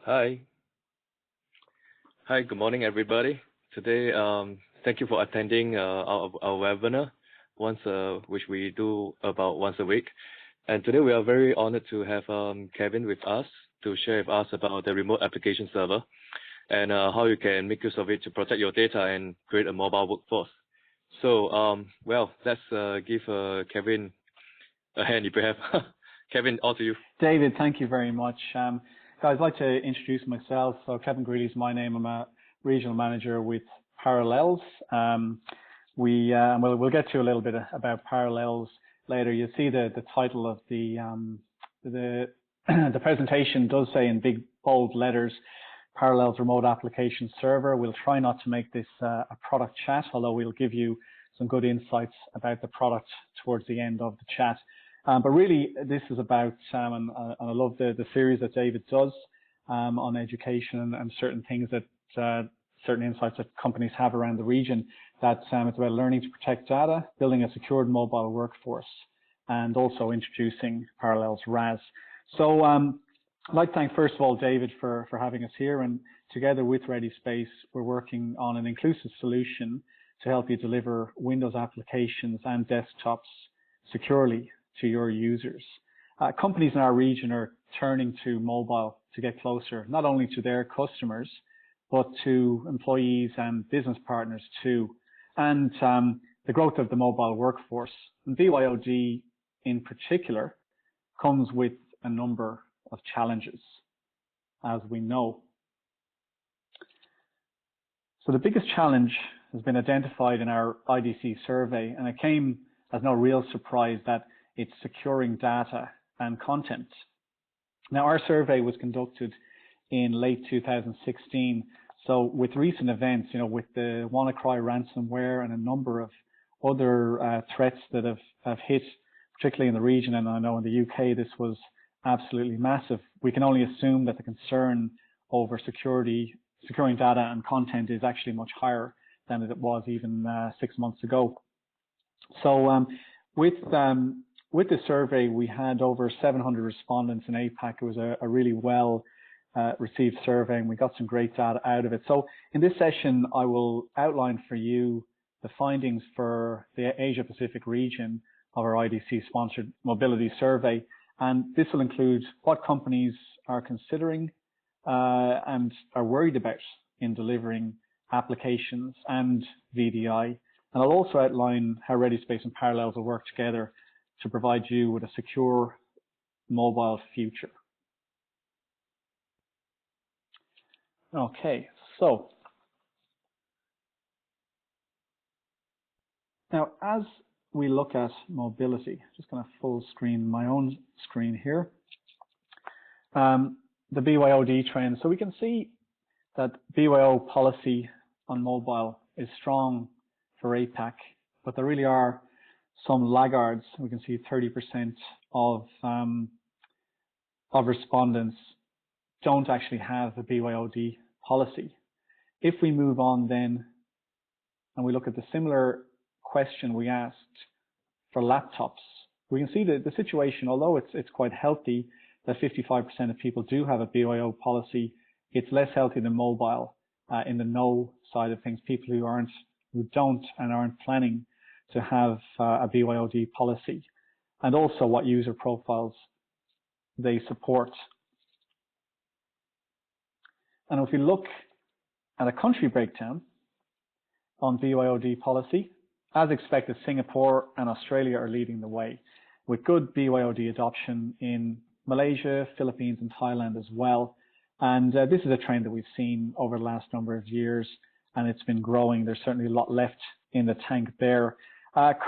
Hi. Hi, good morning, everybody. Today, thank you for attending our webinar, which we do about once a week. And today we are very honored to have Kevin with us to share with us about the remote application server and how you can make use of it to protect your data and create a mobile workforce. So, well, let's give Kevin a hand if you have. Kevin, all to you. David, thank you very much. Guys, I'd like to introduce myself. So Kevin Greeley is my name. I'm a regional manager with Parallels. We'll get to a little bit about Parallels later. You'll see the title of the presentation does say in big bold letters, Parallels Remote Application Server. We'll try not to make this a product chat, although we'll give you some good insights about the product towards the end of the chat. But really, this is about, and I love the series that David does on education and certain things that, certain insights that companies have around the region, that it's about learning to protect data, building a secured mobile workforce, and also introducing Parallels RAS. So I'd like to thank, first of all, David for having us here. And together with ReadySpace, we're working on an inclusive solution to help you deliver Windows applications and desktops securely to your users. Companies in our region are turning to mobile to get closer, not only to their customers, but to employees and business partners too. And the growth of the mobile workforce, and BYOD in particular, comes with a number of challenges, as we know. So the biggest challenge has been identified in our IDC survey, and it came as no real surprise that it's securing data and content. Now, our survey was conducted in late 2016. So with recent events, with the WannaCry ransomware and a number of other threats that have hit, particularly in the region, and I know in the UK, this was absolutely massive. We can only assume that the concern over securing data and content is actually much higher than it was even 6 months ago. So with the survey, we had over 700 respondents in APAC. It was a really well received survey, and we got some great data out of it. So in this session, I will outline for you the findings for the Asia Pacific region of our IDC sponsored mobility survey. And this will include what companies are considering and are worried about in delivering applications and VDI. And I'll also outline how ReadySpace and Parallels will work together to provide you with a secure mobile future. Okay, so now as we look at mobility, just going to full screen my own screen here, the BYOD trend. So we can see that BYO policy on mobile is strong for APAC, but there really are some laggards. We can see 30% of respondents don't actually have a BYOD policy. If we move on then and we look at the similar question we asked for laptops, we can see that the situation, although it's quite healthy, that 55% of people do have a BYO policy, it's less healthy than mobile in the no side of things, people who don't and aren't planning to have a BYOD policy, and also what user profiles they support. And if we look at a country breakdown on BYOD policy, as expected, Singapore and Australia are leading the way, with good BYOD adoption in Malaysia, Philippines, and Thailand as well. And this is a trend that we've seen over the last number of years, and it's been growing. There's certainly a lot left in the tank there.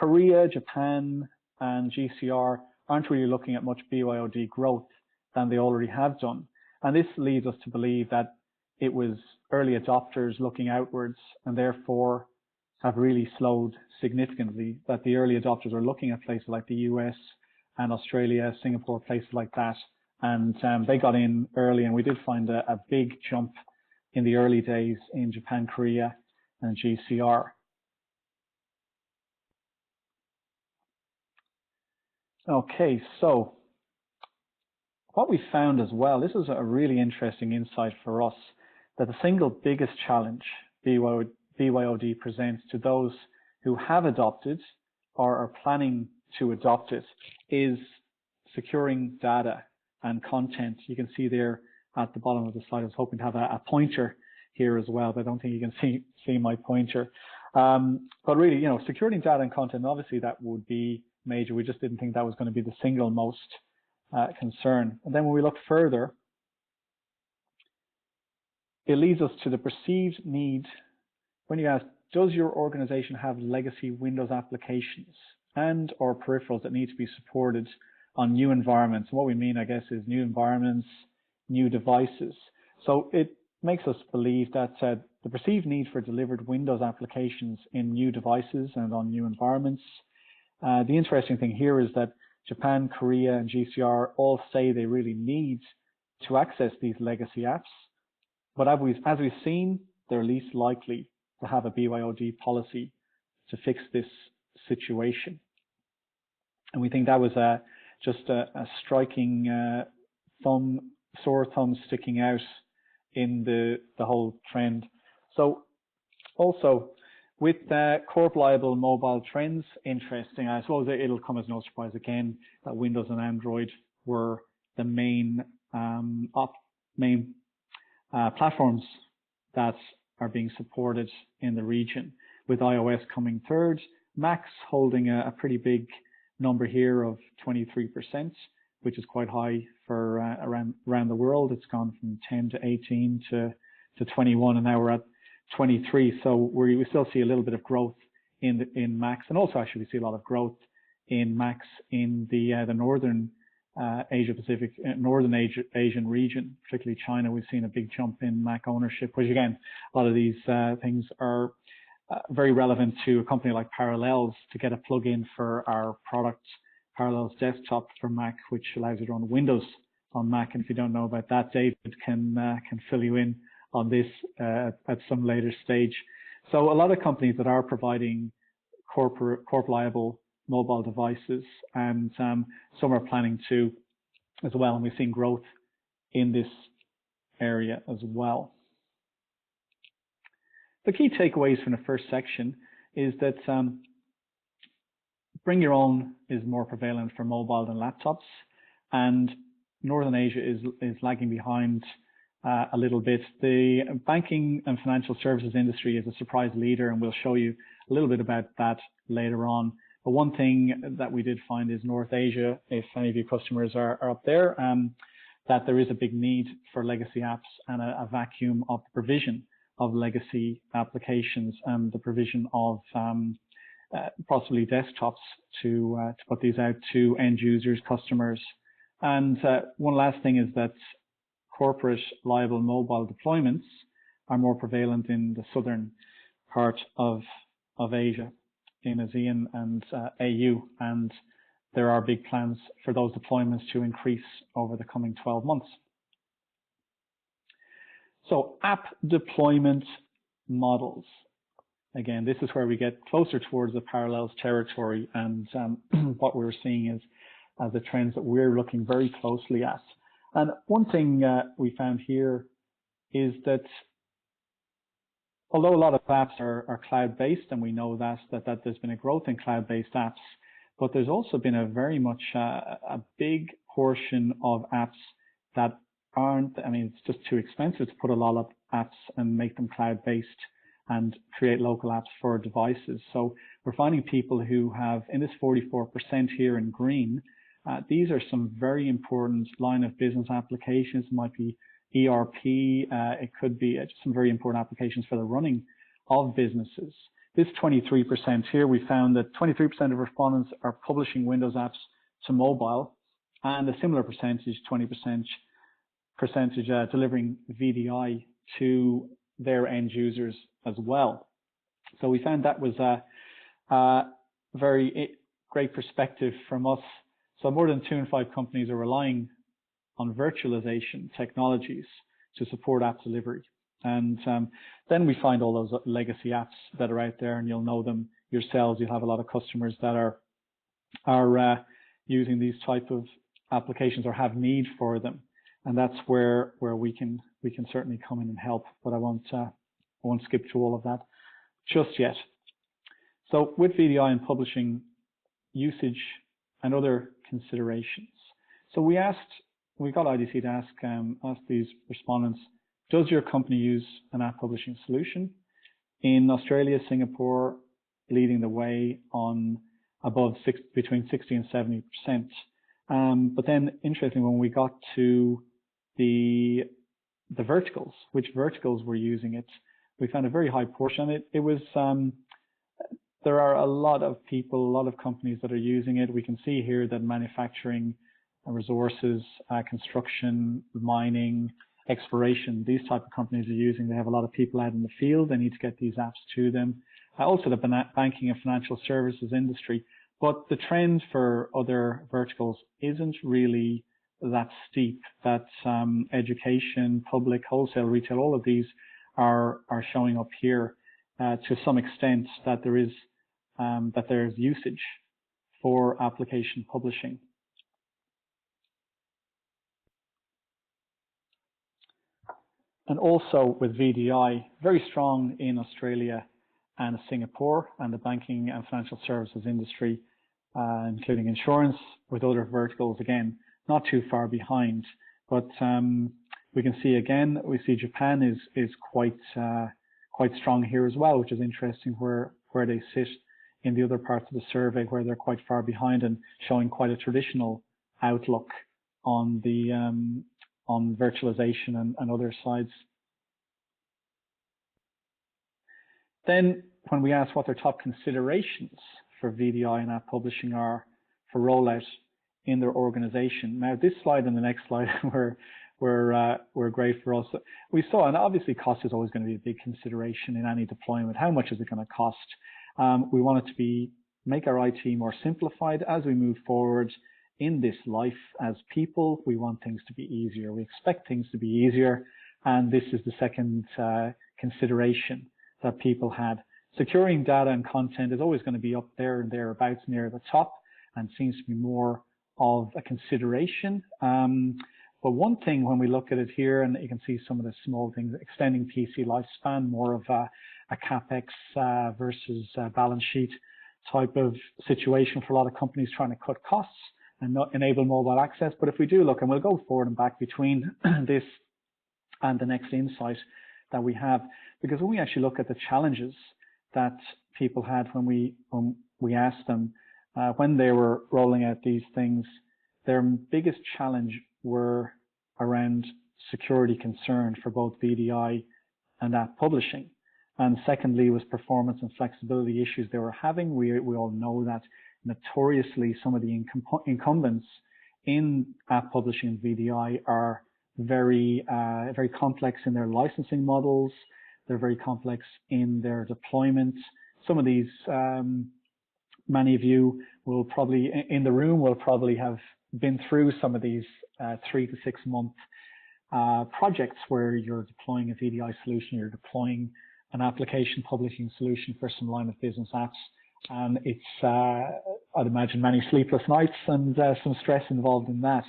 Korea, Japan, and GCR aren't really looking at much BYOD growth than they already have done. And this leads us to believe that it was early adopters looking outwards and therefore have really slowed significantly, that the early adopters are looking at places like the US and Australia, Singapore, places like that. And they got in early, and we did find a big jump in the early days in Japan, Korea, and GCR. Okay, so what we found as well, this is a really interesting insight for us, that the single biggest challenge BYOD presents to those who have adopted or are planning to adopt it is securing data and content. You can see there at the bottom of the slide, I was hoping to have a pointer here as well, but I don't think you can see my pointer. But really, securing data and content, obviously that would be major. We just didn't think that was going to be the single most concern. And then when we look further, it leads us to the perceived need. When you ask, does your organization have legacy Windows applications and or peripherals that need to be supported on new environments? And what we mean, I guess, is new environments, new devices. So it makes us believe that the perceived need for delivered Windows applications in new devices and on new environments. The interesting thing here is that Japan, Korea, and GCR all say they really need to access these legacy apps. But as we've seen, they're least likely to have a BYOD policy to fix this situation. And we think that was just a striking sore thumb sticking out in the whole trend. So also with corp liable mobile trends, interesting. I suppose it'll come as no surprise again that Windows and Android were the main platforms that are being supported in the region, with iOS coming third, Macs holding a pretty big number here of 23%, which is quite high for around the world. It's gone from 10 to 18 to 21, and now we're at 23. So we still see a little bit of growth in Macs, and also actually we see a lot of growth in Macs in the northern Asian region, particularly China. We've seen a big jump in Mac ownership, which again, a lot of these things are very relevant to a company like Parallels to get a plugin for our product, Parallels Desktop for Mac, which allows you to run Windows on Mac. And if you don't know about that, David can fill you in on this at some later stage. So a lot of companies that are providing corp liable mobile devices, and some are planning to as well, and we've seen growth in this area as well. The key takeaways from the first section is that bring your own is more prevalent for mobile than laptops, and Northern Asia is lagging behind a little bit. The banking and financial services industry is a surprise leader, and we'll show you a little bit about that later on. But one thing that we did find is North Asia, if any of your customers are up there, that there is a big need for legacy apps and a vacuum of the provision of legacy applications and the provision of possibly desktops to put these out to end users, customers. And one last thing is that corporate liable mobile deployments are more prevalent in the southern part of Asia, in ASEAN and AU, and there are big plans for those deployments to increase over the coming 12 months. So app deployment models. Again, this is where we get closer towards the Parallels territory, and what we're seeing is the trends that we're looking very closely at. And one thing we found here is that although a lot of apps are cloud-based, and we know that there's been a growth in cloud-based apps, but there's also been a very much a big portion of apps that aren't, it's just too expensive to put a lot of apps and make them cloud-based and create local apps for devices. So we're finding people who have, in this 44% here in green, these are some very important line of business applications. It might be ERP, it could be just some very important applications for the running of businesses. This 23% here, we found that 23% of respondents are publishing Windows apps to mobile, and a similar percentage, 20% delivering VDI to their end users as well. So we found that was a very great perspective from us. So more than 2 in 5 companies are relying on virtualization technologies to support app delivery. And then we find all those legacy apps that are out there, and you'll know them yourselves. You'll have a lot of customers that are using these type of applications or have need for them, and that's where we can certainly come in and help. But I won't skip through all of that just yet. So with VDI and publishing, usage and other considerations. So we got IDC to ask these respondents, does your company use an app publishing solution? In Australia, Singapore, leading the way on between 60 and 70%. But then, interestingly, when we got to the verticals, which verticals were using it, we found a very high portion. It was there are a lot of people, a lot of companies that are using it. We can see here that manufacturing, resources, construction, mining, exploration, these type of companies are using. They have a lot of people out in the field. They need to get these apps to them. Also the banking and financial services industry. But the trend for other verticals isn't really that steep. That education, public, wholesale, retail, all of these are showing up here to some extent that there's usage for application publishing. And also with VDI, very strong in Australia and Singapore and the banking and financial services industry, including insurance. With other verticals, again, not too far behind. But we can see again, we see Japan is quite strong here as well, which is interesting where they sit in the other parts of the survey, where they're quite far behind and showing quite a traditional outlook on the on virtualization and other sides. Then when we ask what their top considerations for VDI and app publishing are for rollout in their organization. Now this slide and the next slide were great for us. We saw, and obviously cost is always going to be a big consideration in any deployment. How much is it going to cost? We want it to make our IT more simplified as we move forward in this life as people. We want things to be easier. We expect things to be easier. And this is the second consideration that people had. Securing data and content is always going to be up there and thereabouts near the top and seems to be more of a consideration. But one thing when we look at it here, and you can see some of the small things, extending PC lifespan, more of a CapEx versus balance sheet type of situation for a lot of companies trying to cut costs and not enable mobile access. But if we do look, and we'll go forward and back between this and the next insight that we have, because when we actually look at the challenges that people had when we asked them when they were rolling out these things, their biggest challenge were around security concern for both VDI and app publishing. And secondly was performance and flexibility issues they were having. We all know that notoriously some of the incumbents in app publishing and VDI are very complex in their licensing models. They're very complex in their deployment. Some of these, many of you will probably, in the room, will probably have been through some of these 3 to 6 month projects where you're deploying a VDI solution, you're deploying an application publishing solution for some line of business apps. And it's, I'd imagine, many sleepless nights and some stress involved in that.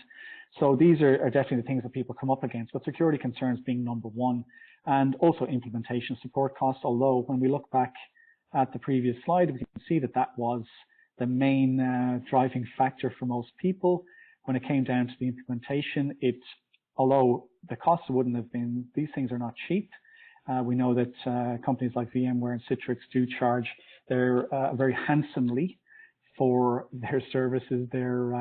So these are definitely the things that people come up against, but security concerns being number one, and also implementation support costs. Although when we look back at the previous slide, we can see that that was the main driving factor for most people. When it came down to the implementation, although the costs wouldn't have been, these things are not cheap. We know that companies like VMware and Citrix do charge very handsomely for their services, their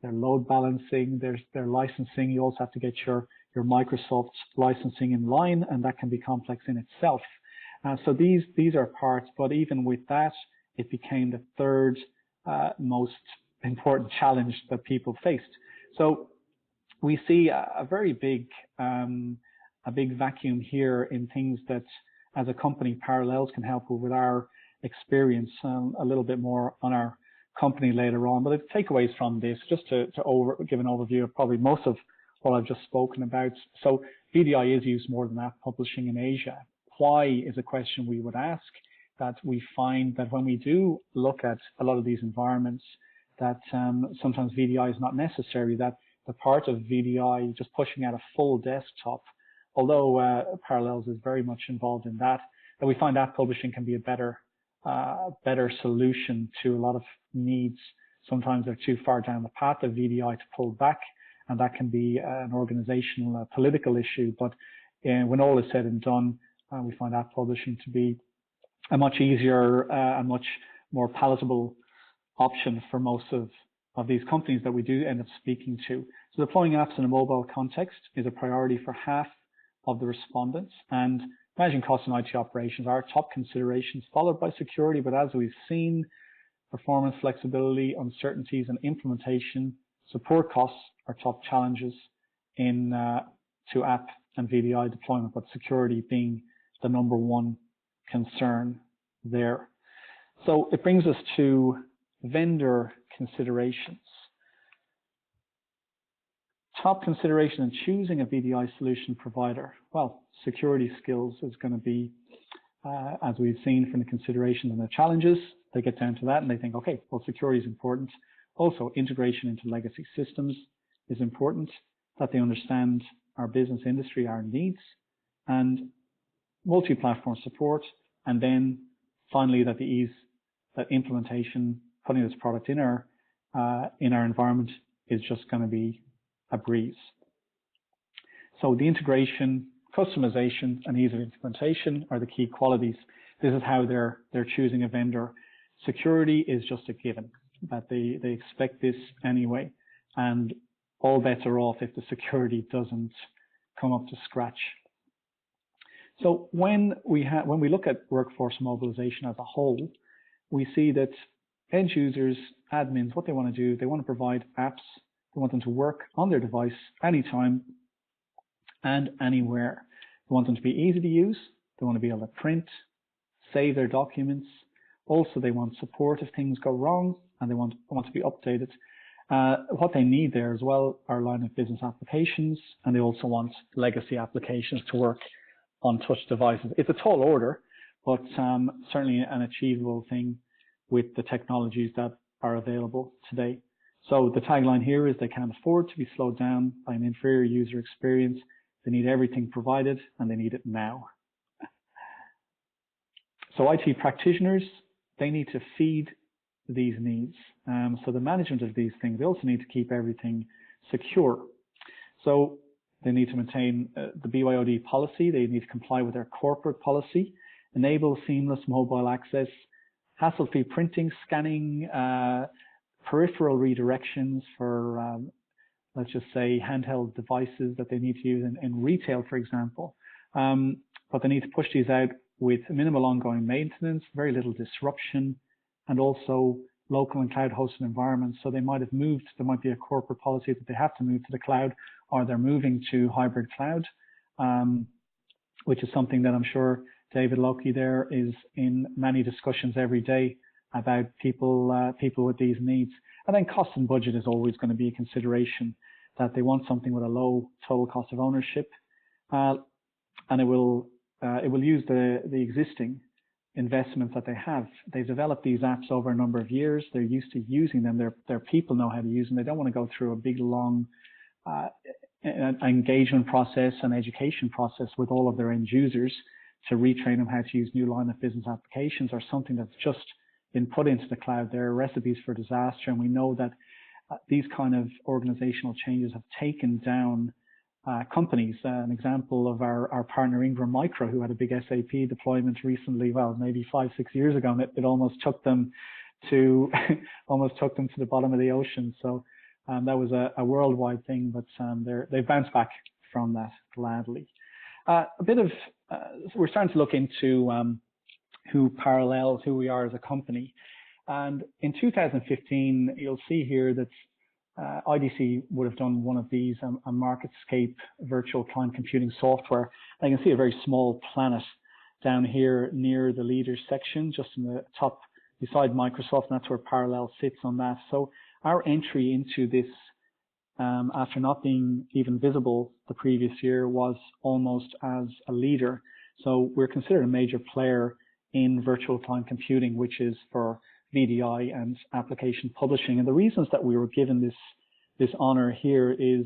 load balancing, their licensing. You also have to get your Microsoft licensing in line, and that can be complex in itself. So these are parts, but even with that, it became the third most important challenge that people faced. So we see a very big vacuum here in things that as a company Parallels can help with our experience a little bit more on our company later on. But the takeaways from this, just to give an overview of probably most of what I've just spoken about. So VDI is used more than app publishing in Asia. Why is a question we would ask, that we find that when we do look at a lot of these environments, that sometimes VDI is not necessary, that the part of VDI just pushing out a full desktop, although Parallels is very much involved in that, we find app publishing can be a better solution to a lot of needs. Sometimes they're too far down the path of VDI to pull back, and that can be an organizational, political issue. But when all is said and done, we find app publishing to be a much easier, a much more palatable option for most of these companies that we do end up speaking to. So deploying apps in a mobile context is a priority for half of the respondents, and managing costs in IT operations are top considerations, followed by security. But as we've seen, performance, flexibility, uncertainties, and implementation, support costs are top challenges in to app and VDI deployment, but security being the number one concern there. So it brings us to vendor considerations. Top consideration in choosing a VDI solution provider. Well, security skills is going to be, as we've seen from the considerations and the challenges, they get down to that and they think, okay, well, security is important. Also, integration into legacy systems is important, that they understand our business industry, our needs, and multi-platform support. And then finally, that the ease, that implementation, putting this product in our environment is just going to be a breeze. So the integration, customization, and ease of implementation are the key qualities. This is how they're choosing a vendor. Security is just a given, that they expect this anyway, and all bets are off if the security doesn't come up to scratch. So when we look at workforce mobilization as a whole, we see that end users, admins, what they want to do, they want to provide apps. They want them to work on their device anytime and anywhere. They want them to be easy to use. They want to be able to print, save their documents. Also, they want support if things go wrong, and they want to be updated. What they need there as well are line of business applications, and they also want legacy applications to work on touch devices. It's a tall order, but certainly an achievable thing with the technologies that are available today. So the tagline here is they can't afford to be slowed down by an inferior user experience. They need everything provided, and they need it now. So IT practitioners, they need to feed these needs. So the management of these things, they also need to keep everything secure. So they need to maintain the BYOD policy. They need to comply with their corporate policy, enable seamless mobile access, hassle-free printing, scanning, peripheral redirections for, let's just say, handheld devices that they need to use in retail, for example. But they need to push these out with minimal ongoing maintenance, very little disruption, and also local and cloud-hosted environments. So they might have moved, there might be a corporate policy that they have to move to the cloud, or they're moving to hybrid cloud, which is something that I'm sure David Loki there is in many discussions every day about people with these needs. And then cost and budget is always going to be a consideration, that they want something with a low total cost of ownership, and it will use the existing investments that they have. They've developed these apps over a number of years. They're used to using them. Their people know how to use them. They don't want to go through a big, long engagement process and education process with all of their end users to retrain them how to use new line of business applications, or something that's just been put into the cloud. There are recipes for disaster, and we know that these kind of organizational changes have taken down companies. An example of our partner Ingram Micro, who had a big SAP deployment recently, well, maybe 5-6 years ago, and it almost took them to the bottom of the ocean. So that was a worldwide thing, but they've bounced back from that gladly. We're starting to look into who Parallels, who we are as a company. And in 2015, you'll see here that IDC would have done one of these, a MarketScape virtual client computing software. And you can see a very small planet down here near the leaders section, just in the top beside Microsoft, and that's where Parallels sits on that. So our entry into this, after not being even visible the previous year, was almost as a leader. So we're considered a major player in virtual client computing, which is for VDI and application publishing. And the reasons that we were given this honor here is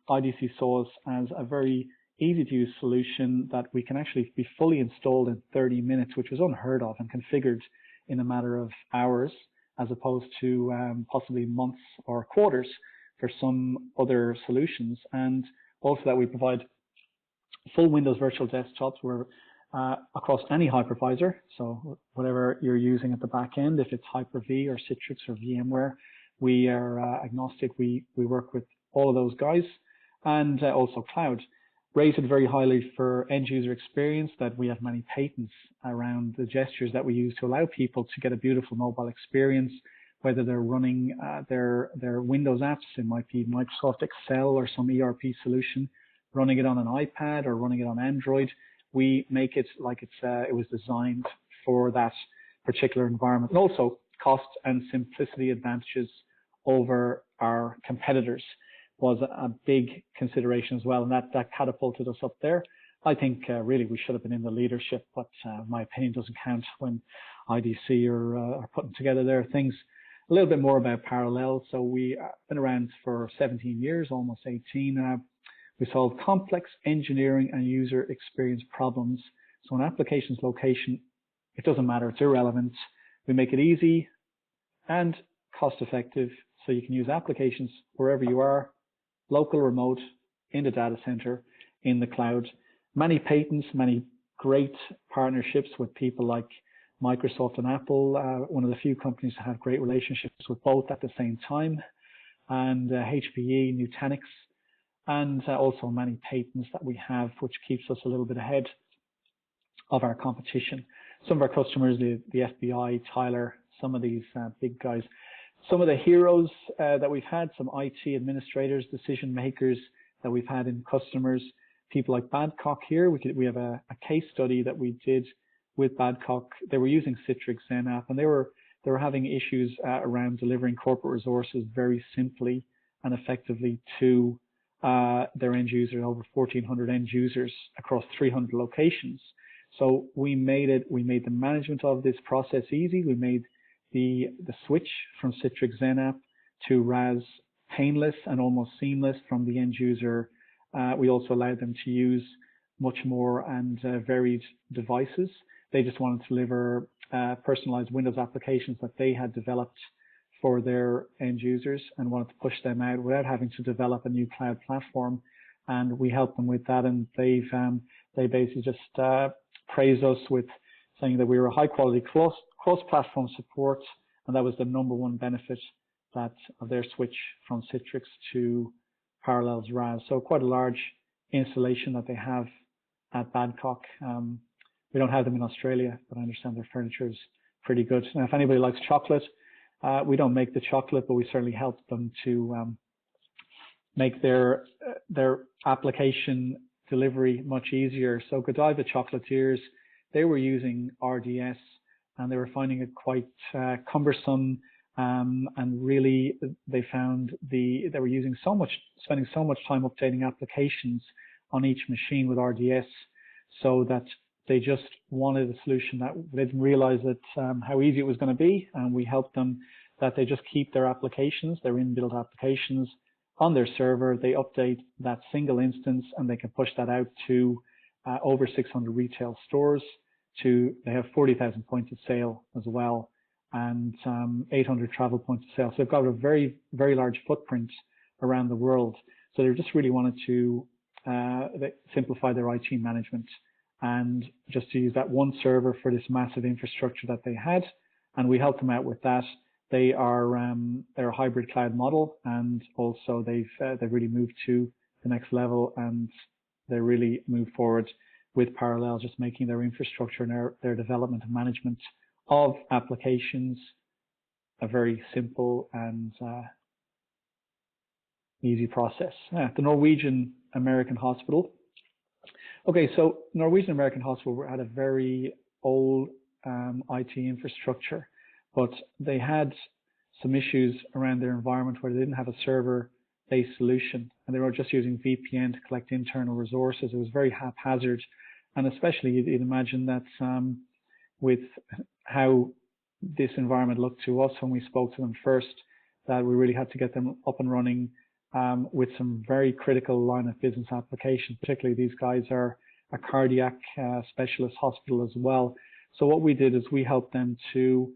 IDC saw us as a very easy to use solution that we can actually be fully installed in 30 minutes, which was unheard of, and configured in a matter of hours, as opposed to possibly months or quarters for some other solutions. And also that we provide full Windows virtual desktops where across any hypervisor. So whatever you're using at the back end, if it's Hyper-V or Citrix or VMware, we are agnostic. We work with all of those guys, and also cloud. Rated very highly for end user experience, that we have many patents around the gestures that we use to allow people to get a beautiful mobile experience, whether they're running their Windows apps. It might be Microsoft Excel or some ERP solution, running it on an iPad or running it on Android. We make it like it was designed for that particular environment. And also cost and simplicity advantages over our competitors was a big consideration as well, and that catapulted us up there. I think really we should have been in the leadership, but my opinion doesn't count when IDC are putting together their things. A little bit more about Parallel. So we have been around for 17 years, almost 18. We solve complex engineering and user experience problems. So an application's location, it doesn't matter, it's irrelevant. We make it easy and cost effective, so you can use applications wherever you are, local, remote, in the data center, in the cloud. Many patents, many great partnerships with people like Microsoft and Apple, one of the few companies that have great relationships with both at the same time, and HPE, Nutanix, and also many patents that we have, which keeps us a little bit ahead of our competition. Some of our customers, the FBI, Tyler, some of these big guys. Some of the heroes that we've had, some IT administrators, decision makers that we've had in customers, people like Babcock here. We have a case study that we did with Babcock. They were using Citrix XenApp, and they were having issues around delivering corporate resources very simply and effectively to their end users, over 1,400 end users across 300 locations. So we made the management of this process easy. We made the switch from Citrix XenApp to RAS painless and almost seamless from the end user. We also allowed them to use much more and varied devices. They just wanted to deliver personalized Windows applications that they had developed for their end users and wanted to push them out without having to develop a new cloud platform. And we helped them with that, and they basically just praised us with saying that we were a high quality cross-platform support, and that was the #1 benefit of their switch from Citrix to Parallel's RAS. So quite a large installation that they have at Babcock. We don't have them in Australia, but I understand their furniture is pretty good. Now, if anybody likes chocolate, we don't make the chocolate, but we certainly help them to make their application delivery much easier. So Godiva chocolatiers, they were using RDS, and they were finding it quite cumbersome, and really they found they were spending so much time updating applications on each machine with RDS, so that they just wanted a solution that they didn't realize that how easy it was going to be, and we helped them that they just keep their applications, their inbuilt applications, on their server. They update that single instance, and they can push that out to over 600 retail stores. They have 40,000 points of sale as well, and 800 travel points of sale. So they've got a very, very large footprint around the world. So they just really wanted to simplify their IT management and just to use that one server for this massive infrastructure that they had. And we helped them out with that. They're a hybrid cloud model, and also they've really moved to the next level, and they really moved forward with Parallel, just making their infrastructure and their development and management of applications a very simple and easy process. The Norwegian American Hospital. Okay, so Norwegian American Hospital had a very old IT infrastructure, but they had some issues around their environment where they didn't have a server-based solution, and they were just using VPN to collect internal resources. It was very haphazard, and especially you'd imagine that with how this environment looked to us when we spoke to them first, that we really had to get them up and running with some very critical line of business applications. Particularly, these guys are a cardiac specialist hospital as well. So what we did is we helped them to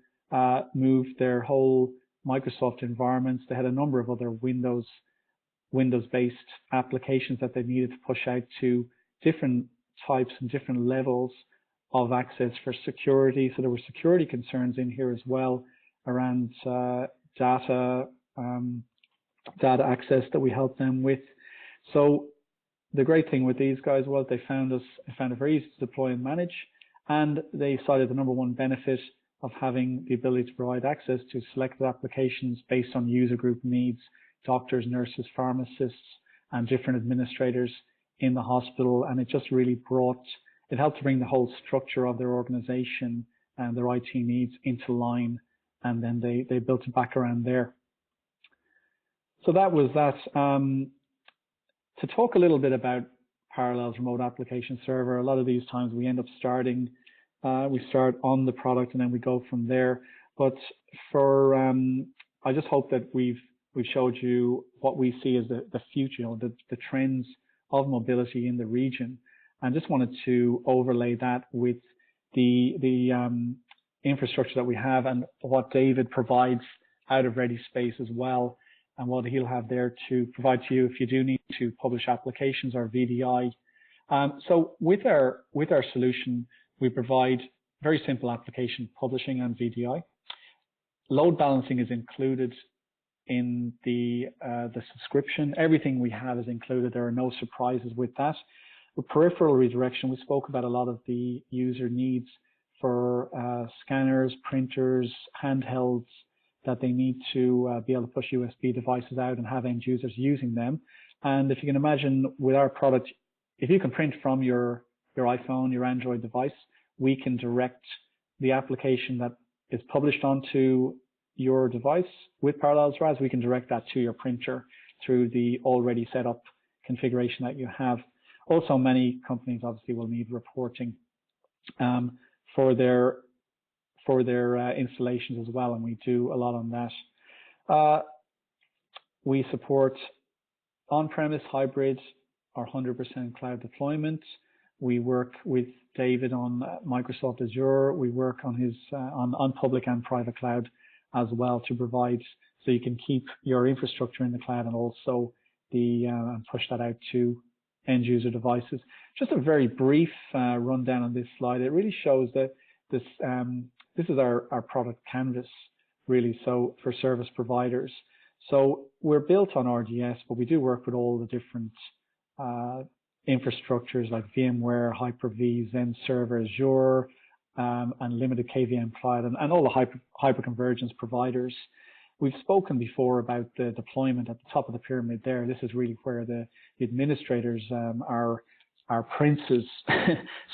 move their whole Microsoft environments. They had a number of other Windows-based applications that they needed to push out to different types and different levels of access for security. So there were security concerns in here as well around data access that we helped them with. So the great thing with these guys was they found it very easy to deploy and manage, and they cited the number one benefit of having the ability to provide access to selected applications based on user group needs, doctors, nurses, pharmacists, and different administrators in the hospital. And it just really it helped to bring the whole structure of their organization and their IT needs into line, and then they built it back around there. So that was that. To talk a little bit about Parallel's remote application server, a lot of these times we end up we start on the product and then we go from there. But I just hope that we've showed you what we see as the future, the trends of mobility in the region, and just wanted to overlay that with the infrastructure that we have and what David provides out of Ready Space as well, and what he'll have there to provide to you if you do need to publish applications or VDI. So with our solution, we provide very simple application publishing and VDI. Load balancing is included in the subscription. Everything we have is included. There are no surprises with that. With peripheral redirection, we spoke about a lot of the user needs for scanners, printers, handhelds, that they need to be able to push USB devices out and have end users using them. And if you can imagine with our product, if you can print from your iPhone, your Android device, we can direct the application that is published onto your device with Parallels RAS. We can direct that to your printer through the already set up configuration that you have. Also, many companies obviously will need reporting for their installations as well, and we do a lot on that. We support on-premise, hybrid, or 100% cloud deployment. We work with David on Microsoft Azure. We work on his on public and private cloud as well to provide, so you can keep your infrastructure in the cloud and also push that out to end user devices. Just a very brief rundown on this slide. It really shows that this is our product canvas, really, so for service providers. So we're built on RDS, but we do work with all the different infrastructures like VMware, Hyper-V, Zen Server, Azure, and limited KVM cloud, and all the hyperconvergence providers. We've spoken before about the deployment at the top of the pyramid there. This is really where the administrators, our princes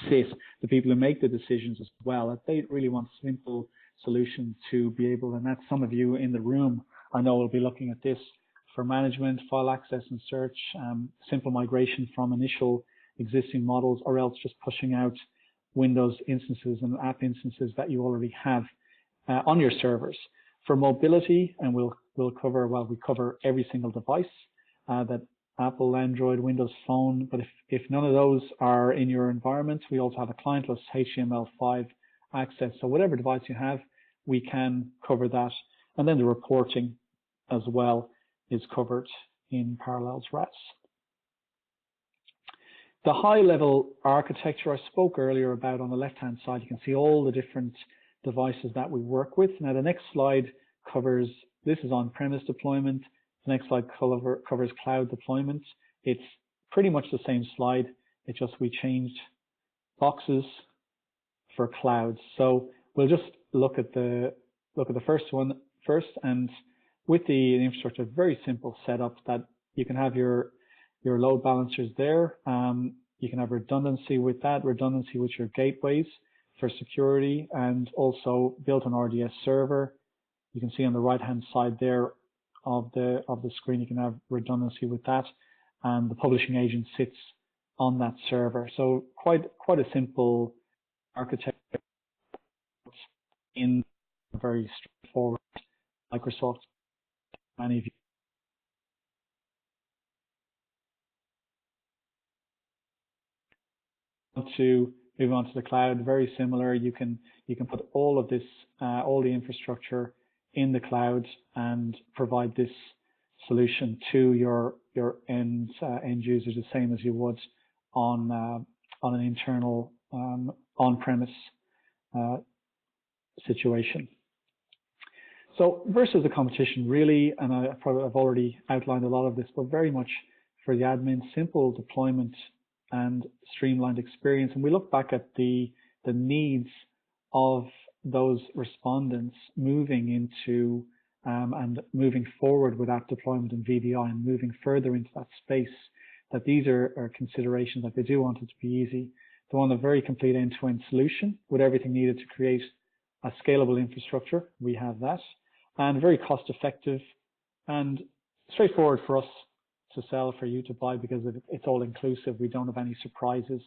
sit, the people who make the decisions as well. They really want a simple solution to be able, and that's some of you in the room I know will be looking at this for management, file access and search, simple migration from initial existing models, or else just pushing out Windows instances and app instances that you already have on your servers. For mobility, and we cover every single device that Apple, Android, Windows Phone, but if none of those are in your environment, we also have a clientless HTML5 access. So whatever device you have, we can cover that. And then the reporting as well is covered in Parallels RAS. The high-level architecture I spoke earlier about on the left-hand side, you can see all the different devices that we work with. Now the next slide covers, this is on-premise deployment. The next slide covers cloud deployment. It's pretty much the same slide. It's just we changed boxes for clouds. So we'll just look at the first one first, and with the infrastructure, very simple setup that you can have your load balancers there. You can have redundancy with that, redundancy with your gateways for security, and also built on RDS server. You can see on the right-hand side there of the screen, you can have redundancy with that, and the publishing agent sits on that server. So quite a simple architecture in very straightforward. Microsoft, many of you want to move on to the cloud, very similar. You can put all of this, all the infrastructure in the cloud and provide this solution to your end users the same as you would on an internal on-premise situation. So versus the competition, really, and I've already outlined a lot of this, but very much for the admin, simple deployment and streamlined experience. And we look back at the needs of those respondents moving into and moving forward with app deployment and VDI and moving further into that space, that these are considerations that they do want it to be easy. They want a very complete end-to-end solution with everything needed to create a scalable infrastructure. We have that. And very cost effective and straightforward for us to sell, for you to buy, because it's all inclusive. We don't have any surprises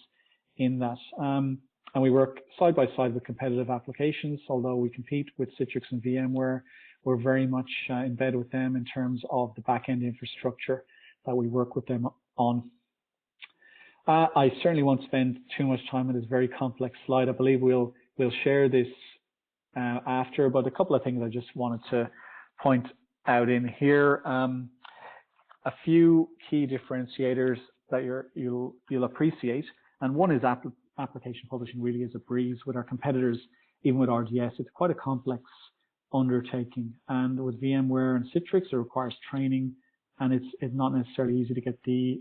in that. And we work side by side with competitive applications. Although we compete with Citrix and VMware, we're very much in bed with them in terms of the back-end infrastructure that we work with them on. I certainly won't spend too much time on this very complex slide. I believe we'll share this after, but a couple of things I just wanted to point out in here. A few key differentiators that you'll appreciate, and one is application publishing really is a breeze with our competitors. Even with RDS, it's quite a complex undertaking, and with VMware and Citrix, it requires training, and it's not necessarily easy to get the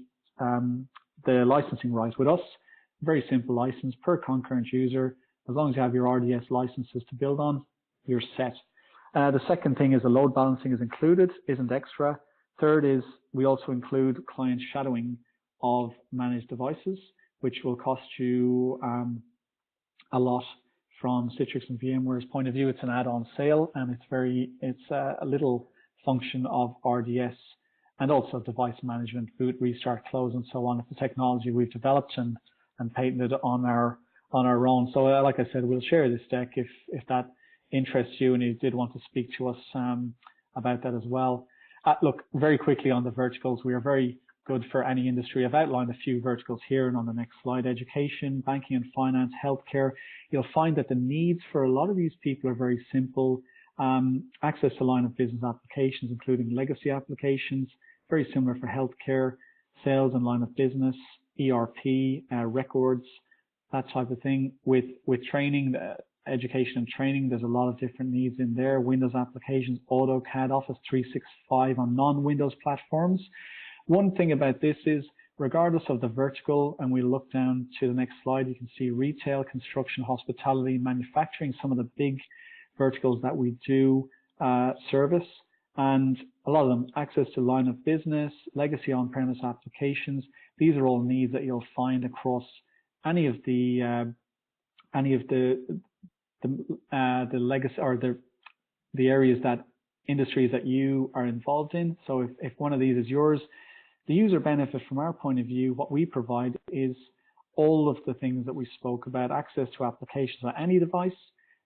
licensing right. With us, very simple license per concurrent user. As long as you have your RDS licenses to build on, you're set. The second thing is the load balancing is included, isn't extra. Third is we also include client shadowing of managed devices, which will cost you a lot from Citrix and VMware's point of view. It's an add-on sale, and it's a little function of RDS, and also device management, boot, restart, close, and so on. It's the technology we've developed and patented on our own. So like I said, we'll share this deck if that interests you and you did want to speak to us about that as well. Look, very quickly on the verticals, we are very good for any industry. I've outlined a few verticals here and on the next slide: education, banking and finance, healthcare. You'll find that the needs for a lot of these people are very simple. Access to line of business applications, including legacy applications, very similar for healthcare, sales and line of business, ERP, records, that type of thing. With training, education and training, there's a lot of different needs in there. Windows applications, AutoCAD, Office 365 on non-Windows platforms. One thing about this is, regardless of the vertical, and we look down to the next slide, you can see retail, construction, hospitality, manufacturing, some of the big verticals that we do service, and a lot of them access to line of business, legacy on-premise applications. These are all needs that you'll find across any of the legacy or the areas that industries that you are involved in. So if one of these is yours, the user benefit from our point of view, what we provide is all of the things that we spoke about: access to applications on any device,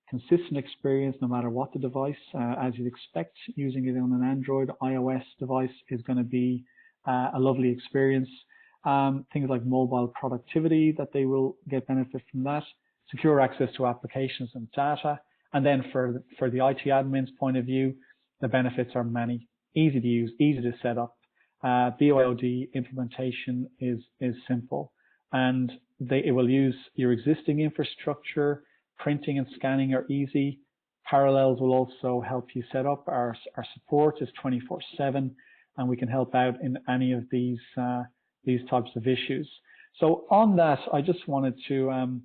consistent experience no matter what the device, as you'd expect. Using it on an Android, iOS device is going to be a lovely experience. Things like mobile productivity, that they will get benefit from that. Secure access to applications and data. And then for the IT admin's point of view, the benefits are many. Easy to use, easy to set up. BYOD implementation is simple, and it will use your existing infrastructure. Printing and scanning are easy. Parallels will also help you set up. Our support is 24/7, and we can help out in any of these types of issues. So on that, I just wanted to,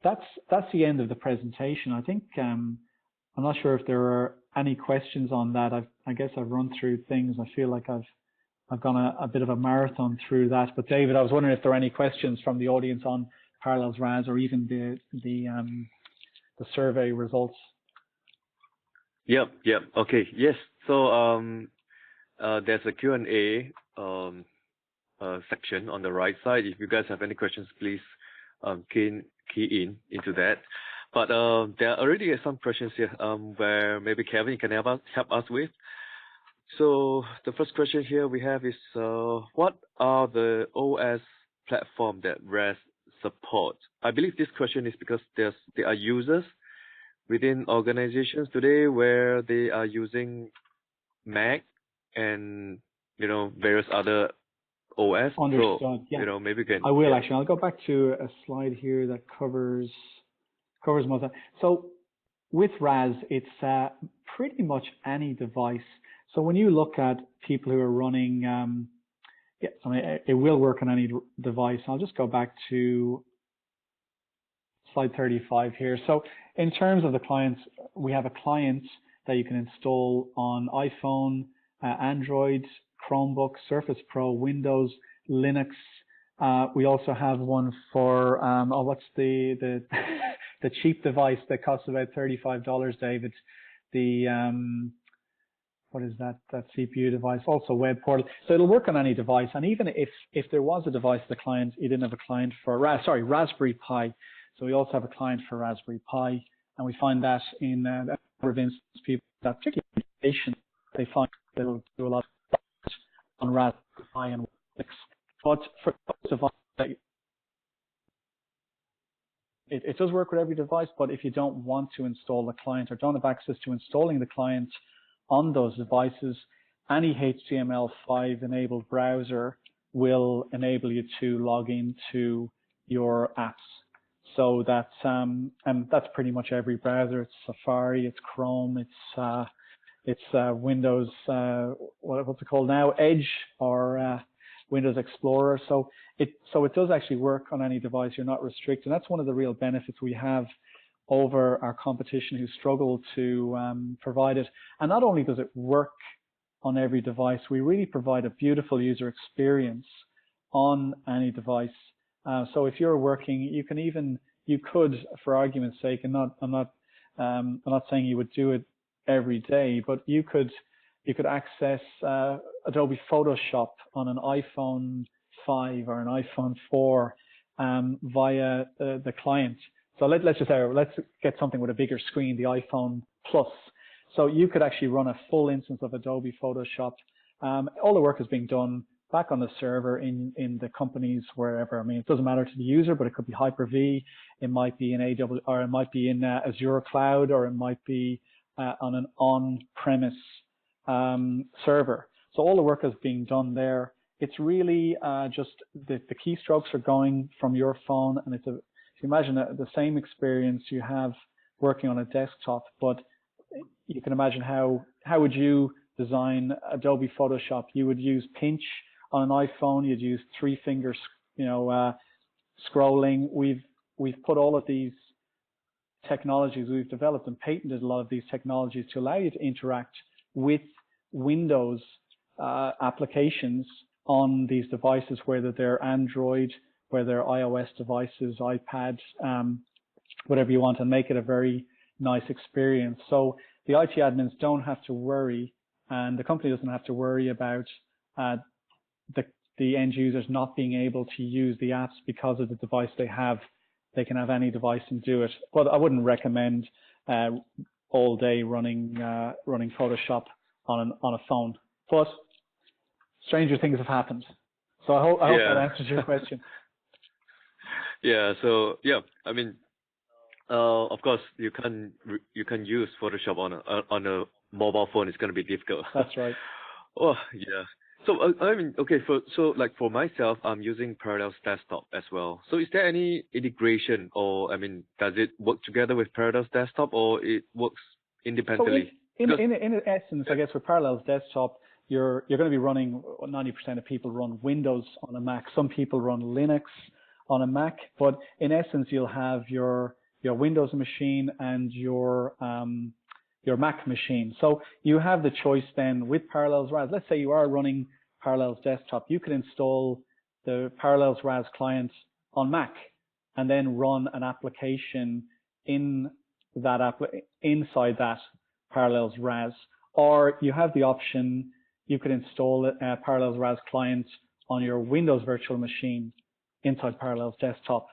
that's the end of the presentation. I think, I'm not sure if there are any questions on that. I guess I've run through things. I feel like I've gone a bit of a marathon through that. But David, I was wondering if there are any questions from the audience on Parallels RAS or even the survey results. Yep. Okay. Yes. So there's a Q&A section on the right side. If you guys have any questions, please key into that. but there are already some questions here where maybe Kevin can help us with. So the first question here we have is what are the OS platform that RAS support? I believe this question is because there are users within organizations today where they are using Mac and various other OS. Understood. So Yeah. maybe you can. I will actually. I'll go back to a slide here that covers most of that. So with RAS, it's pretty much any device. So when you look at people who are running, it will work on any device. I'll just go back to slide 35 here. So in terms of the clients, we have a client that you can install on iPhone, Android, Chromebook, Surface Pro, Windows, Linux. We also have one for what's the the cheap device that costs about $35, David? The what is that CPU device? Also web portal. So it'll work on any device. And even if there was a device, the client, you didn't have a client for Raspberry Pi. So we also have a client for Raspberry Pi, and we find that in a number of instances, people that particularly they find they'll do a lot on Raspberry Pi and Linux. But for those devices, it does work with every device, but if you don't want to install the client or don't have access to installing the client on those devices, any HTML5 enabled browser will enable you to log into your apps. So that's and that's pretty much every browser. It's Safari, it's Chrome, it's Windows, what's it called now, Edge or Windows Explorer. So it does actually work on any device. You're not restricted. And that's one of the real benefits we have over our competition who struggle to provide it. And not only does it work on every device, we really provide a beautiful user experience on any device. So if you're working, you could, for argument's sake, and I'm not saying you would do it every day, but you could access Adobe Photoshop on an iPhone 5 or an iPhone 4 via the client. So let's get something with a bigger screen, the iPhone Plus. So you could actually run a full instance of Adobe Photoshop. All the work is being done back on the server in the companies wherever. I mean, it doesn't matter to the user, but it could be Hyper-V, it might be in AWS, or it might be in Azure Cloud, or it might be on an on-premise server. So all the work is being done there. It's really just the keystrokes are going from your phone, and if you imagine the same experience you have working on a desktop, but you can imagine how would you design Adobe Photoshop? You would use pinch on an iPhone. You'd use 3-finger, scrolling. We've put all of these technologies. We've developed and patented a lot of these technologies to allow you to interact with Windows applications on these devices, whether they're Android, whether they're iOS devices, iPads, whatever you want, and make it a very nice experience. So the IT admins don't have to worry, and the company doesn't have to worry about the end users not being able to use the apps because of the device they have. They can have any device and do it. But I wouldn't recommend all day running Photoshop on a phone. But stranger things have happened. So I hope that answers your question. Yeah. So yeah, I mean, of course, you can use Photoshop on a mobile phone. It's going to be difficult. That's right. Oh yeah. So I mean, okay. Like for myself, I'm using Parallels Desktop as well. So is there any integration, or I mean, does it work together with Parallels Desktop, or it works independently? So in essence, I guess with Parallels Desktop, you're going to be running. 90% of people run Windows on a Mac. Some people run Linux on a Mac, but in essence, you'll have your Windows machine and your Mac machine. So you have the choice then with Parallels RAS. Let's say you are running Parallels Desktop. You could install the Parallels RAS client on Mac and then run an application inside that Parallels RAS. Or you have the option, you could install a Parallels RAS client on your Windows virtual machine inside Parallels Desktop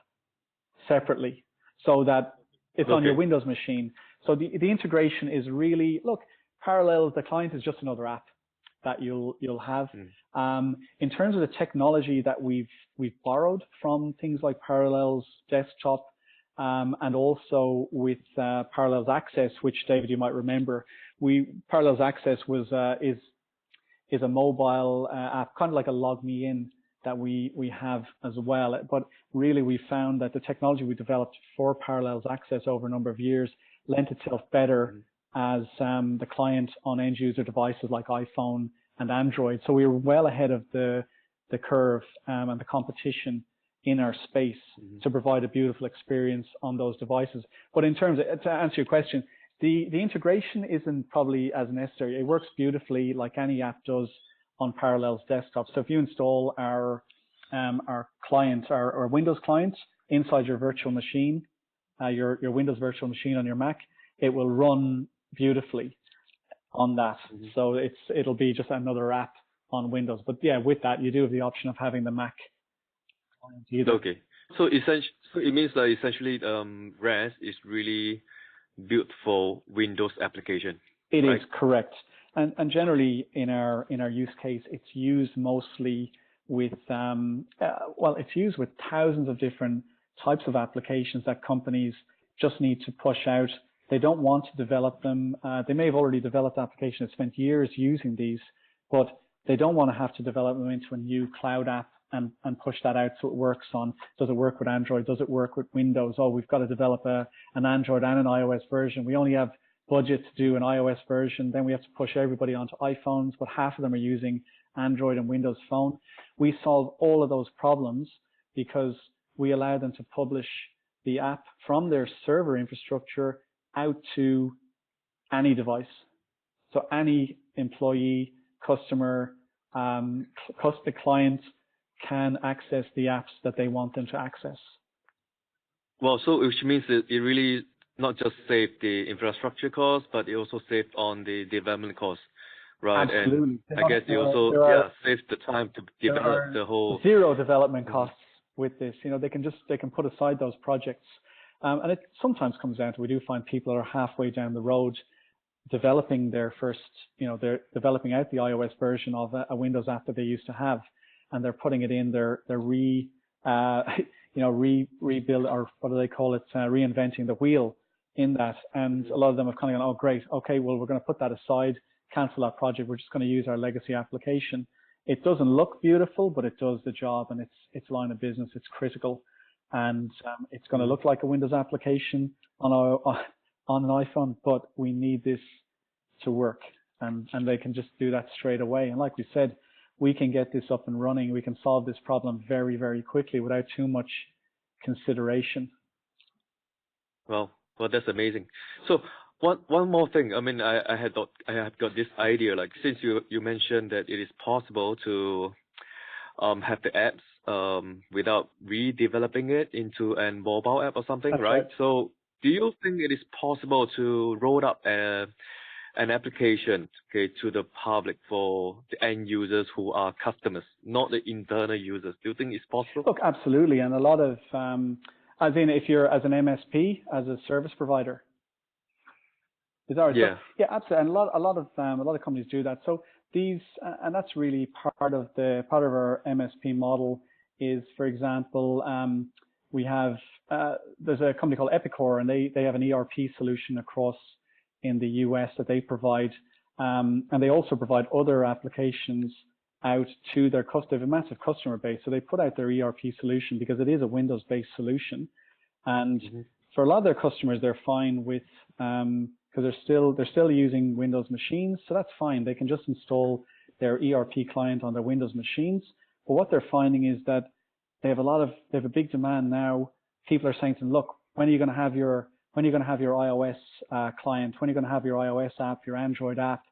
separately, so that It's on your Windows machine. So the integration is really, look, Parallels, the client is just another app that you'll have. In terms of the technology that we've borrowed from things like Parallels Desktop, and also with Parallels Access, which David, you might remember, Parallels Access was is a mobile app, kind of like a Log Me In that we have as well. But really, we found that the technology we developed for Parallels Access over a number of years lent itself better as the client on end user devices like iPhone and Android. So we were well ahead of the curve and the competition in our space to provide a beautiful experience on those devices. But in terms of, to answer your question, the integration isn't probably as necessary. It works beautifully like any app does on Parallels Desktop. So if you install our client, our Windows client inside your virtual machine, your Windows virtual machine on your Mac, it will run beautifully on that. So it'll be just another app on Windows. But yeah, with that, you do have the option of having the Mac client either. Okay. So it means that essentially RAS is really built for Windows application. It is correct. And generally in our use case, it's used mostly with it's used with thousands of different types of applications that companies just need to push out. They don't want to develop them. They may have already developed applications, spent years using these, but they don't want to have to develop them into a new cloud app and push that out so it works on. Does it work with Android? Does it work with Windows? Oh, we've got to develop an Android and an iOS version. We only have budget to do an iOS version. Then we have to push everybody onto iPhones, but half of them are using Android and Windows Phone. We solve all of those problems because we allow them to publish the app from their server infrastructure out to any device. So any employee, customer, client can access the apps that they want them to access. Well, so which means that it really not just saved the infrastructure cost, but it also saved on the development cost, right? Absolutely. And I guess it also saved the time to develop the whole. Zero development costs with this. You know, they can put aside those projects. And it sometimes comes down to, we do find people are halfway down the road developing their first, they're developing out the iOS version of a Windows app that they used to have, and they're putting it in, they're rebuild, or what do they call it, reinventing the wheel in that. And a lot of them have kind of gone, oh great, okay, well we're going to put that aside, cancel that project, we're just going to use our legacy application. It doesn't look beautiful, but it does the job, and it's line of business, it's critical. And it's going to look like a Windows application on an iPhone, but we need this to work, and they can just do that straight away. And like we said, we can get this up and running. We can solve this problem very, very quickly without too much consideration. Well, that's amazing. So one more thing. I mean, I have got this idea. Like, since you mentioned that it is possible to have the apps without redeveloping it into a mobile app or something, right? So do you think it is possible to roll up an application, to the public for the end users who are customers, not the internal users? Do you think it's possible? Look, absolutely. And a lot of, as in if you're as an MSP, as a service provider. Yeah. Yeah, absolutely. And a lot of companies do that. So these, and that's really part of our MSP model is, for example, we have, there's a company called Epicor, and they have an ERP solution across in the US that they provide. And they also provide other applications out to their they have a massive customer base. So they put out their ERP solution because it is a Windows-based solution. And for a lot of their customers, they're fine with, because they're still using Windows machines, so that's fine. They can just install their ERP client on their Windows machines. But what they're finding is that they have a big demand now. People are saying to them, look, when are you going to have your iOS client? When are you going to have your iOS app, your Android app?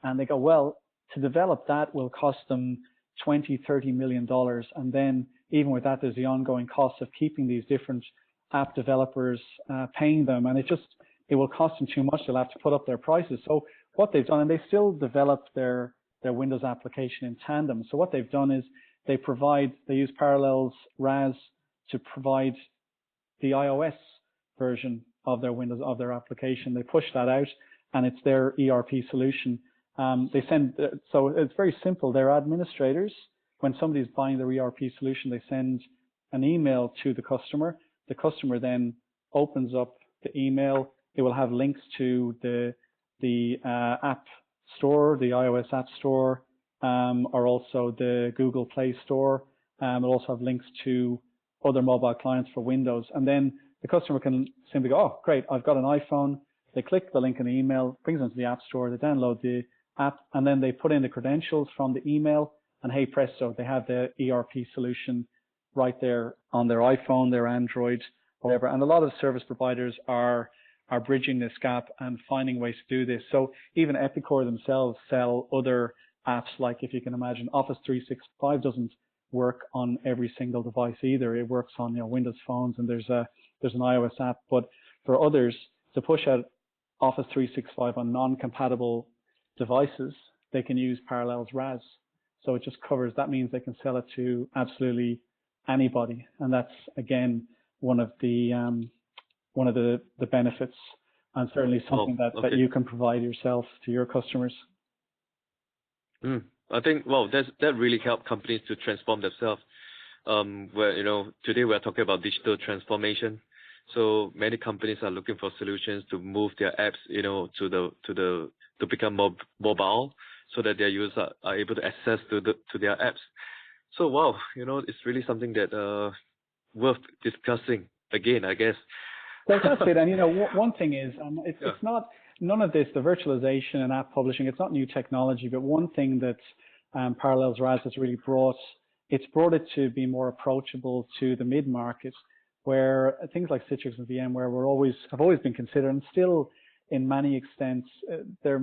And they go, well, to develop that will cost them $20-30 million. And then even with that, there's the ongoing cost of keeping these different app developers, paying them, and it will cost them too much. They'll have to put up their prices. So what they've done, and they still develop their Windows application in tandem. So what they've done is they use Parallels RAS to provide the iOS version of their Windows, of their application. They push that out, and it's their ERP solution. They send, so it's very simple. Their administrators, when somebody's buying their ERP solution, they send an email to the customer. The customer then opens up the email. It will have links to the app store, the iOS app store, or also the Google Play Store. It'll also have links to other mobile clients for Windows. And then the customer can simply go, oh, great, I've got an iPhone. They click the link in the email, brings them to the App Store, they download the app, and then they put in the credentials from the email, and hey presto, they have the ERP solution right there on their iPhone, their Android, whatever. And a lot of service providers are bridging this gap and finding ways to do this. So even Epicor themselves sell other apps, like if you can imagine, Office 365 doesn't work on every single device either. It works on Windows phones, and there's an iOS app. But for others to push out Office 365 on non-compatible devices, they can use Parallels RAS. So it just covers, that means they can sell it to absolutely anybody. And that's, again, one of the benefits, and certainly something that you can provide yourself to your customers. I think, well, that really helped companies to transform themselves. Where, today we're talking about digital transformation. So many companies are looking for solutions to move their apps, to become more mobile, so that their users are able to access to their apps. So wow, it's really something that worth discussing again, I guess. That's it. And one thing is, it's not, none of this, the virtualization and app publishing, it's not new technology, but one thing that Parallels RAS has really brought it to be more approachable to the mid-market, where things like Citrix and VMware have always been considered, and still in many extents, they're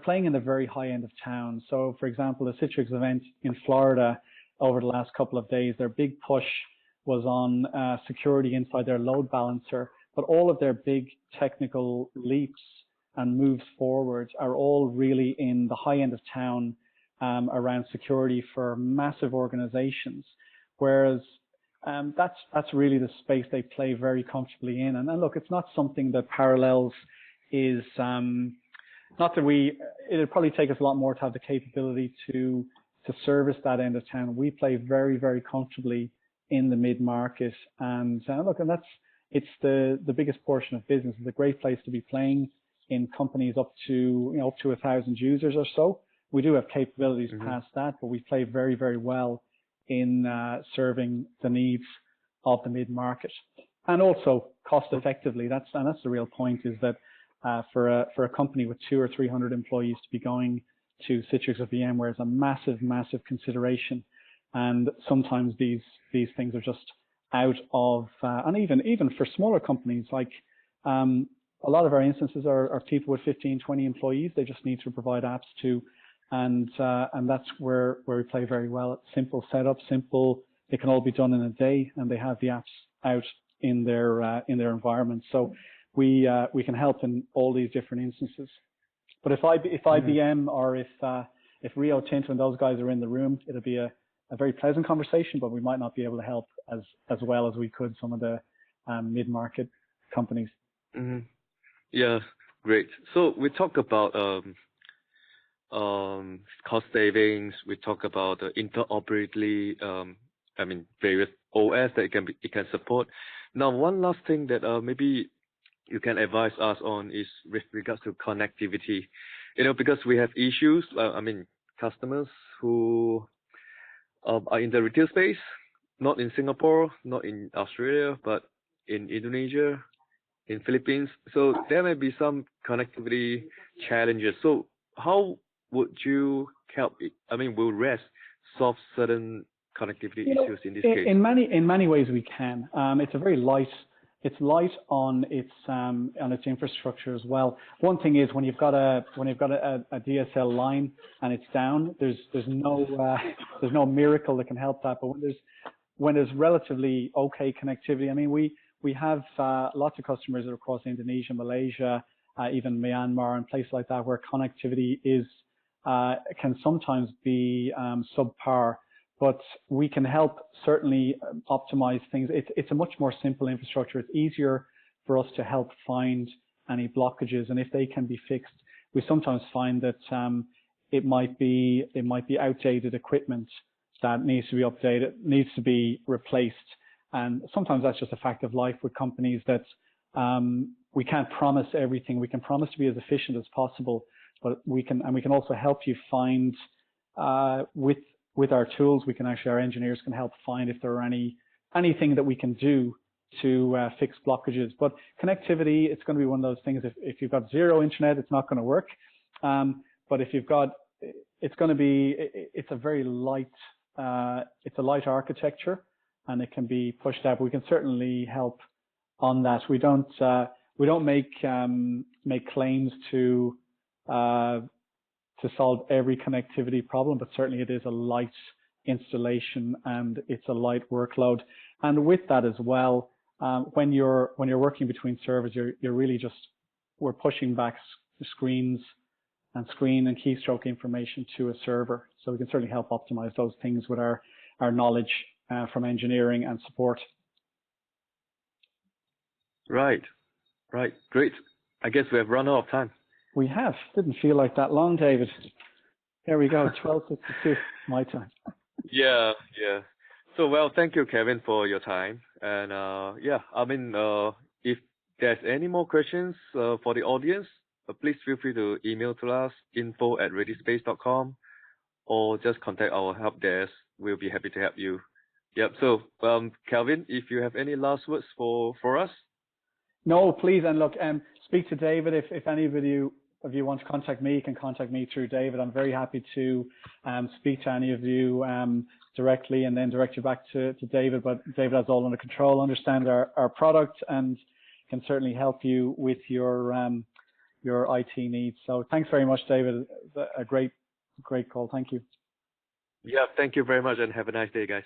playing in the very high end of town. So for example, the Citrix event in Florida over the last couple of days, their big push was on security inside their load balancer, but all of their big technical leaps and moves forward are all really in the high end of town around security for massive organizations, whereas that's really the space they play very comfortably in. And look, it's not something that Parallels is, not that it'd probably take us a lot more to have the capability to service that end of town. We play very, very comfortably in the mid-market, and look, and it's the biggest portion of business. It's a great place to be playing in companies up to 1,000 users or so. We do have capabilities past that, but we play very, very well in serving the needs of the mid-market, and also cost effectively. That's the real point, is that for a company with 200 or 300 employees to be going to Citrix or VMware is a massive, massive consideration. And sometimes these things are just out of, and even for smaller companies, like a lot of our instances are people with 15, 20 employees. They just need to provide apps to, and that's where we play very well. It's simple setup, simple. It can all be done in a day, and they have the apps out in their environment. So we can help in all these different instances. But if IBM or if Rio Tinto and those guys are in the room, it'll be a very pleasant conversation, but we might not be able to help as well as we could some of the mid-market companies. Yeah, great. So we talk about cost savings. We talk about interoperability. Various OS that it can support. Now, one last thing that maybe you can advise us on is with regards to connectivity. Because we have issues. Customers who are in the retail space, not in Singapore, not in Australia, but in Indonesia, in Philippines. So there may be some connectivity challenges. So how would you help? Will REST solve certain connectivity issues in this case? In many ways we can. It's a very light. It's light on its infrastructure as well. One thing is when you've got a DSL line and it's down, there's no miracle that can help that. But when there's relatively okay connectivity, we have lots of customers that are across Indonesia, Malaysia, even Myanmar and places like that, where connectivity can sometimes be subpar. But we can help certainly optimize things. It's a much more simple infrastructure. It's easier for us to help find any blockages, and if they can be fixed. We sometimes find that it might be outdated equipment that needs to be updated, needs to be replaced, and sometimes that's just a fact of life with companies that we can't promise everything. We can promise to be as efficient as possible, but we can also help you find with our tools. Our engineers can help find if there are anything that we can do to fix blockages. But connectivity, it's going to be one of those things. If you've got zero internet, it's not going to work. But if you've got, it's a very light, it's a light architecture, and it can be pushed out. But we can certainly help on that. We don't make claims to solve every connectivity problem, but certainly it is a light installation and it's a light workload. And with that as well, when you're working between servers, you're really we're pushing back screen and keystroke information to a server. So we can certainly help optimize those things with our knowledge from engineering and support. Right. Great. I guess we have run out of time. We have. Didn't feel like that long, David. There we go. 12:52 my time. Yeah. So, well, thank you, Kevin, for your time. And if there's any more questions for the audience, please feel free to email to us, info@readyspace.com, or just contact our help desk. We'll be happy to help you. Yep. So, Kelvin, if you have any last words for us? No, please. And look, speak to David. If any of you want to contact me, you can contact me through David. I'm very happy to speak to any of you directly and then direct you back to David. But David has all under control, understands our product, and can certainly help you with your IT needs. So thanks very much, David. A great call. Thank you. Yeah, thank you very much, and have a nice day, guys.